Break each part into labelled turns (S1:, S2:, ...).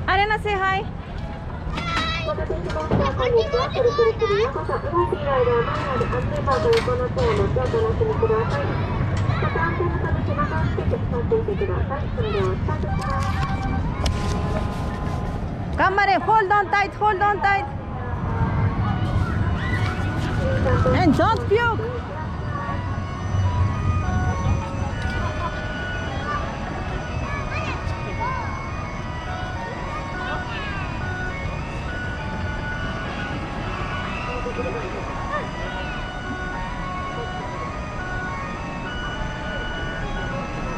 S1: アレナsay hi。
S2: お待たせしました。こんにちは。くるくるくるようこそ。動いている間は前より安全バーと横の手を持ってお楽しみください。また安全のため背中をつけて座っていてください。それではスタートします。
S1: 頑張れ。hold on tight, hold on tight and don't puke。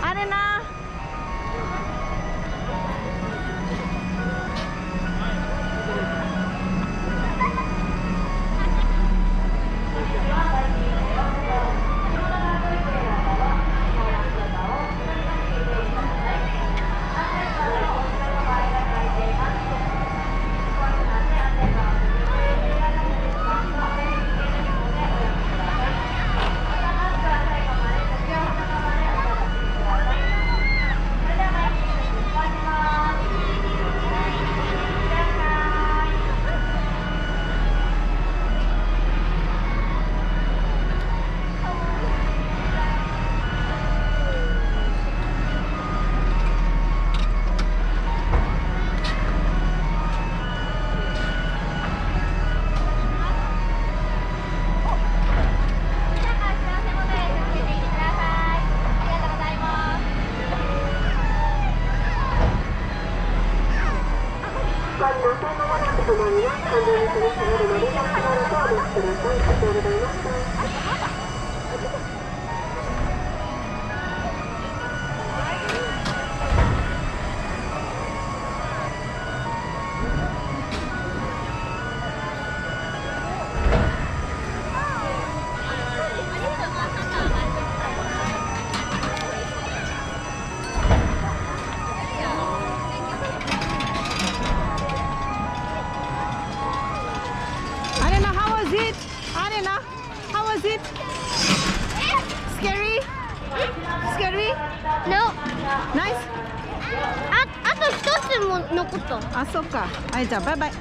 S1: アレナ。
S2: ご案内は完全に取り下げるので、しばらくお待ちください。ありがとうございました。
S1: Arena, how was it? Scary? Scary?
S3: No.
S1: Nice?
S3: あと一つも残った。
S1: あ、そっか。はい、じゃあバイバイ。